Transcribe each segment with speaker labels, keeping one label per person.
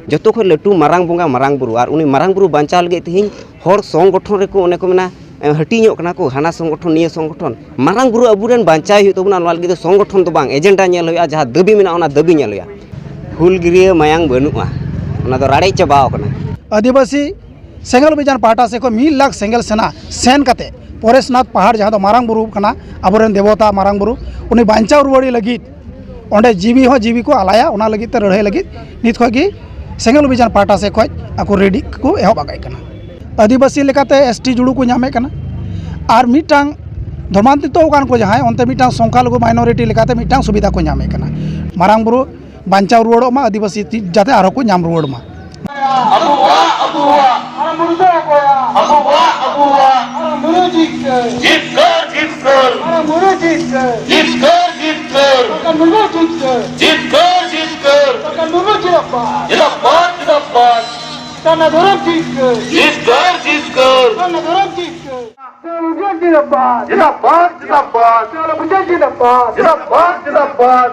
Speaker 1: जो को लटू मारांग बोंगा मारांग बुरु और उनी मारांग बुरु बांचा लगे तिहिं हर संगठन रे को ओने को मेना हटिङोग कना को हाना संगठन निये संगठन मारांग बुरु अबुरेन बांचा हुई तबना नोआ लगे संगठन तो बांग एजेंडा नेल हुआ जहां दाबी मेना ओना दाबी नेल हुआ हुलगिरिया मायांग बनुआ ओना दो राड़े चबाव कना
Speaker 2: आदिवासी सेंगल अभियान पाहटा से को 1 लाख सेंगल सेना सेन कते परेशनाथ पहाड़ जहां मारांग बुरु कना अबुरेन देवता मारांग बुरु उनी बांचा रुवाड़ी लगी ओंडे जीवी हो जीवी को आलाया ओना लगी ते लड़ाई लगी नित खगी सेंगल अभियान पाहटा से खज आको रेडी को एहब आगाय कना आदिवासी लेकाते एसटी जुड़ू को नामे कना और मिटांग धर्मांतरित कान को जहां ओंते मिटांग संख्यालघु माइनॉरिटी लेकाते मिटांग सुविधा को नामे कना मारांग बुरु बांचा रुवाड़ो मा आदिवासी जाते आरो को नाम रुवाड़ मा
Speaker 3: अबुआ अबुआ अरे मुर्दा कोया अबुआ अबुआ अरे मुरे जीतकर अरे मुरे जीतकर अरे मुरे जीतकर अरे मुरे जिंदाबाद तना धरम जीतकर तना धरम जीतकर जिंदाबाद चलो मुझे जिंदाबाद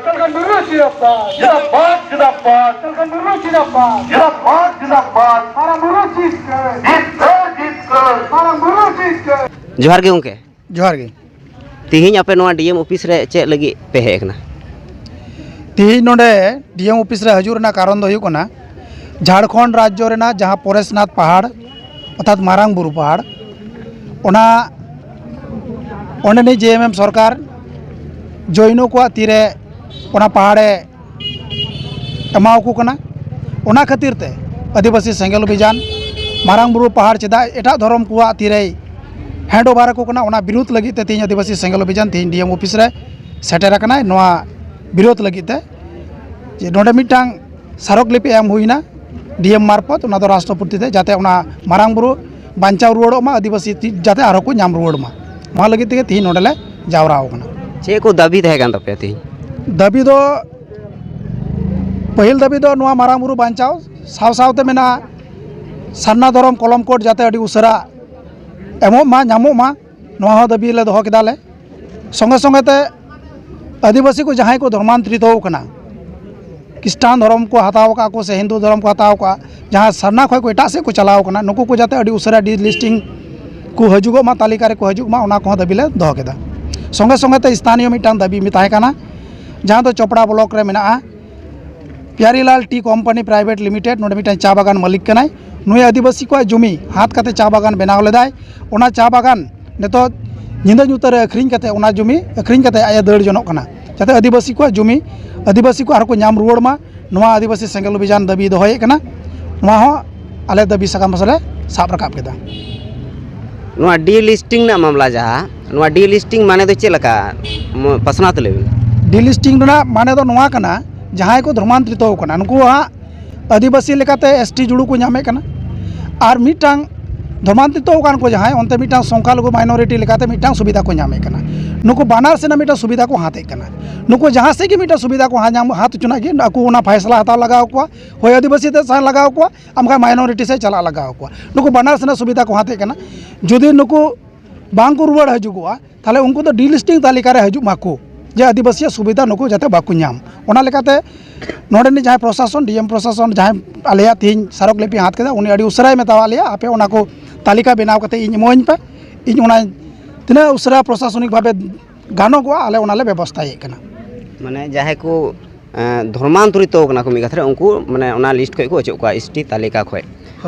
Speaker 3: तना मुरे जिंदाबाद तना मुरे जिंदाबाद अरे मुरे जीतकर अरे मुरे जीतकर
Speaker 1: जोहार गे उनके
Speaker 2: जोहार गे
Speaker 1: तिहिं आपे नोआ डीएम ऑफिस रे चे लगी पे हे कना
Speaker 2: तिहिं नोडे डीएम ऑफिस रे हजूर ना कारण दो हुई कोना झारखंड राज्य रेना जहां परेशनाथ पहाड़ अर्थात मारांग बुरु पहाड़ ओना ओंडे जेएमएम सरकार जैनो को तीरे ओना पहाड़े एमाव को कना ओना खातिर ते आदिवासी सेंगल अभियान मारांग बुरु पहाड़ चेदा एटा धर्म को तीरे हैंड ओवर को कना ओना विरोध लगी ते तीन आदिवासी सेंगल अभियान तीन डीएम ऑफिस रे सेटेर कना नोआ विरोध लगी ते जे नोडे मिटांग सारकलिपि एम हुईना डीएम मार्फत ओना दो राष्ट्रपति ते जाते ओना मारांग बुरु बांचाव रुवाड़ो मा आदिवासी जाते आरो को नाम रुवाड़ मा मा लगी ते तीन नोडले जावराव कना
Speaker 1: चे को दाबी थे गान तपे तिहिं
Speaker 2: दाबी दो पहिल दाबी दो नोआ मारांग बुरु बांचाव साव सावते मेना सारना धरम कलम कोड जाते अडी उसरा एमो मा नामो मा नोआ हो दाबी ले दोहो केदाले संगे संगे ते आदिवासी को जहां को धर्मांतरित हो कना क्रिस्टान धर्म को हताव का को से हिंदू धर्म को हताव का जहां सरना खय को एटा से को चलाव कना नुकु को जाते अडी उसरा डी लिस्टिंग को हजुगो मा तालिका रे को हजुग मा ओना को दाबी ले दोहो केदा संगे संगे ते स्थानीय मिटान दाबी मिताय कना जहां तो चोपड़ा ब्लॉक रे मेना Pyarilal tea company private limited नोडे मिटान चा बागान मालिक कनाय नुय आदिवासी को जमी हाथ काते चा बागान बनाव लेदाय ओना चा बागान नेतो निंदा ᱧᱩᱛᱟᱹᱨ ᱟᱹᱠᱷᱨᱤᱧ ᱠᱟᱛᱮ ᱚᱱᱟ ᱡᱩᱢᱤ ᱟᱹᱠᱷᱨᱤᱧ ᱠᱟᱛᱮ ᱟᱭ ᱫᱟᱹᱲ ᱡᱚᱱᱚᱜ ᱠᱟᱱᱟ ᱡᱟᱛᱮ ᱟᱹᱫᱤᱵᱟᱹᱥᱤ ᱠᱚ ᱡᱩᱢᱤ ᱟᱹᱫᱤᱵᱟᱹᱥᱤ ᱠᱚ ᱟᱨᱦᱚᱸ ᱠᱚ ᱧᱟᱢ ᱨᱩᱣᱟᱹᱲ ᱢᱟ ᱱᱚᱣᱟ ᱟᱹᱫᱤᱵᱟᱹᱥᱤ ᱥᱮᱸᱜᱮᱞ ᱚᱵᱷᱤᱡᱟᱱ ᱫᱟᱹᱵᱤ ᱫᱚᱦᱚᱭᱮᱫ ᱠᱟᱱᱟ ᱱᱚᱣᱟ ᱦᱚᱸ ᱟᱞᱮ ᱫᱟᱹᱵᱤ ᱥᱟᱠᱟᱢ ᱨᱮᱞᱮ ᱥᱟᱵ ᱨᱟᱠᱟᱵ ᱠᱮᱫᱟ
Speaker 1: नोआ डी लिस्टिंग ना मामला जहां नोआ डी लिस्टिंग माने दो चे लका पसना तले
Speaker 2: डिलिस्टिंग रना माने दो नोआ कना जहां को धर्मांतरित हो कना नुकु हा आदिवासी लेकाते एसटी जुड़ू को नामे कना और मिटांग धर्मांतरित कान को जहां ओंते मिटांग संख्यालघु माइनॉरिटी लेकाते मिटांग सुविधा को नामे कना नुकु बानार से ना मिटांग सुविधा को हाथे कना नुकु जहां से कि मिटांग सुविधा को हाथ चुना कि अकु ओना फैसला हता लगाव को होय आदिवासी ते सा लगाव को आमका माइनॉरिटी से चला लगाव को नुकु बानार से ना सुविधा को हाथे कना जदि नुकु बांग को रुवाड़ हजुगुआ ताले उनको तो डिलिस्टिंग तालिका रे हजुग माको जे आदिवासी सुविधा नुकु जाते बाकु नाम ओना लेकाते नोडे जहां प्रशासन डीएम प्रशासन जहां आलिया तीन सारकलिपि हाथ केदा उनी अडी उसराय मेतावा लिया आपे ओना को तालिका बनाव कते इन मोइन पे इन ओना तिना उसरा प्रशासनिक भावे गानो को आले ओनाले व्यवस्था ये कना
Speaker 1: माने जहां को धर्मांतरित कना को मिगाथरे उनको माने ओना लिस्ट खय को अचो को एसटी तालिका खय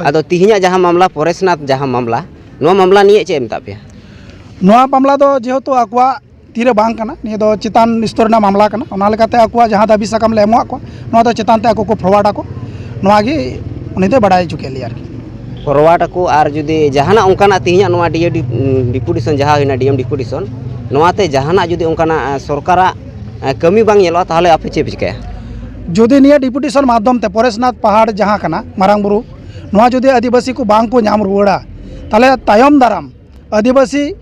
Speaker 1: आदो तिहिया जहां मामला परेशनाथ जहां मामला नो मामला निये चे एमता पे
Speaker 2: नोआ मामला दो जेहेतु आकुआ तीरे बांग कना निये दो चितान स्तर ना मामला कना ओना लेकाते आकुआ जहां दाबी साकाम ले एमो को नोआ दो चितान ते आको को फॉरवर्ड आको नोआ गे उनी दे बडाय चुके लिया
Speaker 1: फॉरवर्ड को आर जुदी जहाना उनकाना तिहिया नोआ डिपुटेशन जहां हिना डीएम डिपुटेशन नोआते जहाना जुदी उनकाना सरकारा कमी बांग येलो ताहले आपे चे चिकाया
Speaker 2: जुदी निये डिपुटेशन माध्यम ते परेशनाथ पहाड़ जहां कना मारांग बुरु नोआ जुदी आदिवासी को बांग को नाम रुवाड़ा ताले तायम दाराम आदिवासी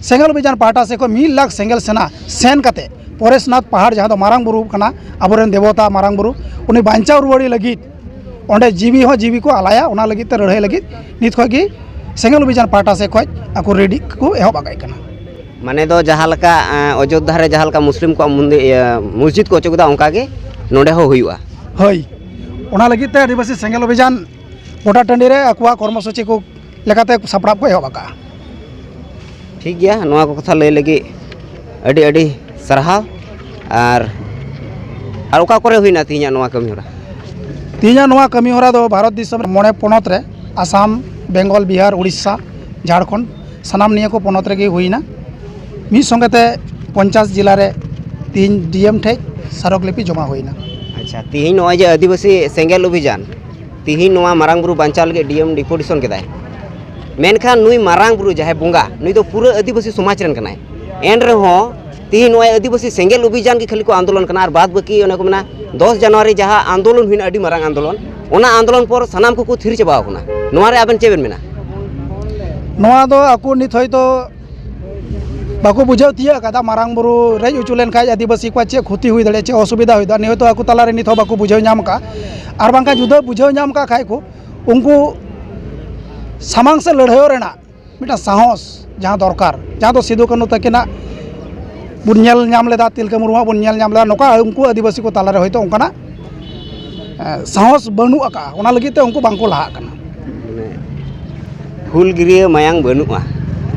Speaker 2: सेंगल अभियान पाहटा से को 1 लाख सेंगल सेना सेन कते परेशनाथ पहाड़ जहां मारांग बुरु कना अबोरेन देवता मारांग बुरु उनी बांचाव रुवाड़ी लगी ओंडे जीवी हो जीवी को आलाया ओना लगी ते लड़ाई लगी नित खगी सेंगल अभियान पाहटा से खज आको रेडी को एहब आगाय कना
Speaker 1: माने दो जहां लका अयोध्या रे जहां लका मुस्लिम को मस्जिद को अचोगदा ओंका गे नोडे हो हुआ
Speaker 2: हई ᱚᱱᱟ ᱞᱟᱹᱜᱤᱫ ᱛᱮ ᱟᱹᱫᱤᱵᱟᱹᱥᱤ ᱥᱮᱸᱜᱮᱞ ᱚᱵᱷᱤᱡᱟᱱ ᱜᱚᱴᱟ ᱴᱟᱺᱰᱤ ᱨᱮ ᱟᱠᱚᱣᱟᱜ ᱠᱚᱨᱢᱚᱥᱩᱪᱤ ᱠᱚ ᱞᱮᱠᱟᱛᱮ ᱥᱟᱯᱲᱟᱣ ᱠᱚ ᱮᱦᱚᱵ ᱟᱠᱟᱜᱼᱟ।
Speaker 1: ᱴᱷᱤक ᱜᱮᱭᱟ ᱱᱚᱣᱟ ᱠᱚ ᱠᱟᱛᱷᱟ ᱞᱟᱹᱭ ᱞᱟᱹᱜᱤᱫ ᱟᱹᱰᱤ ᱟᱹᱰᱤ ᱥᱟᱨᱦᱟᱣ ᱟᱨ ᱚᱠᱟ ᱠᱚᱨᱮ ᱦᱩᱭᱱᱟ ᱛᱮᱦᱮᱧᱟᱜ ᱱᱚᱣᱟ ᱠᱟᱹᱢᱤ ᱦᱚᱨᱟ?
Speaker 2: ᱛᱮᱦᱮᱧᱟᱜ ᱱᱚᱣᱟ ᱠᱟᱹᱢᱤ ᱦᱚᱨᱟ ᱫᱚ ᱵᱷᱟᱨᱚᱛ ᱫᱤᱥᱚᱢ 9 ᱯᱚᱱᱚᱛ ᱨᱮ आसाम बेंगल बिहार उड़ीसा झारखंड सानाम निया को पनत रेगे हुईना मिद संगेते 50 जिला रे 3 डीएम ठे स्मारकलिपि जमा हुईना।
Speaker 1: अच्छा तेहिं नोआ जे आदिवासी सेंगेल अभियान तेहिं नोआ मारांग बुरु बांचाव लगे डीएम डिपोजिशन केदाय मेनखान नुई मारांग बुरु जाहे बोंगा नुई दो पूरा आदिवासी समाज रन कनाय एन रहो तेहिं नोआ आदिवासी सेंगेल अभियान के खाली को आंदोलन कना और बाद बाकी ओना को मना 10 जनवरी जहां आंदोलन हुईना अडी मारांग आंदोलन ओना आंदोलन पर सानाम को थिर चाबाव कना नोआ रे आबेन चेबेन मेना
Speaker 2: नोआ दो आकु नित होयतो बाको बुझाव तिया कदा मारांग बुरु रेज उचुलेन खाज आदिवासी को चे क्षति हुई दड़े चे असुविधा हुई दा नि होयतो आकु तलारे नित हो बाको बुझाव नाम का और बांका जुदा बुझाव नाम का खाय को उनको सामांग से लड़ाई रेना मिटा साहस जहां दरकार जहां तो सिदु कानु तकिना बुनियाल नाम लेदा तिलका मुर्मू बुनियाल नाम लेदा नोका उनको आदिवासी को तलारे होयतो उनकाना साहस बनु आका ओना लगी ते उनको बांको लहा कना
Speaker 1: हुलगिरिया मायांग बनुआ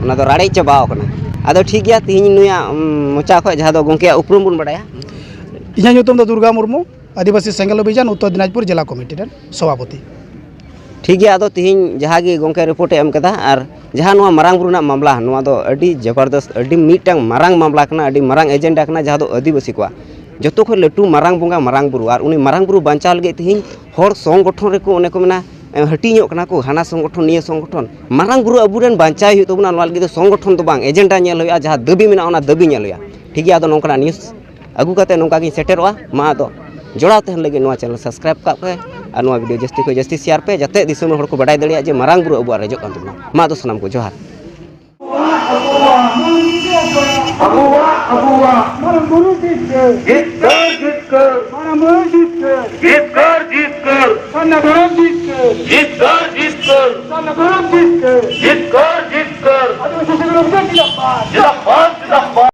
Speaker 1: ओना दो राड़े चाबाव कना आदो ठीक गया तेहिं नुया मोचा खो जहां दो गोंकेया उपरुम बुन बडाया
Speaker 2: इन्हा nyutum दो दुर्गा मुर्मू आदिवासी सेंगेल अभियान उत्तर दिनाजपुर जिला कमिटी रेन सभापति।
Speaker 1: ठीक गया आदो तेहिं जहां गे गोंके रिपोर्ट एम कदा और जहां नुआ मारांग बुरु ना मामला नुआ दो अडी जबरदस्त अडी मीटांग मारांग मामला कना अडी मारांग एजेंडा कना जहां दो आदिवासी को जतो खो लटू मारांग बोंगा मारांग बुरु और उनी मारांग बुरु बांचाव लगे तेहिं हर संगठन रे को ओने को मेना हटिñok कना को हाना संगठन निया संगठन मारांग बुरु अबुरेन बांचाव हुई तबना नोआ लगे संगठन तो बांग एजेंडा नेल होया जहां दबी मेना ओना दबी नेल होया। ठीक गया आदो नोंकना न्यूज़ अगु कते नोंका गी सेटेरवा मा आदो जोड़ा तहन लगे नोआ चैनल सब्सक्राइब का पे और नोआ वीडियो जस्ती को जस्ती शेयर पे जाते दिसम हर को बडाय दड़िया जे मारांग बुरु अबुआ रेजो कान तबना मा दो सनाम को जोहार
Speaker 3: अबुआ मारांग बुरु जीत कर मारांग बुरु जीत कर साना भारत जीत कर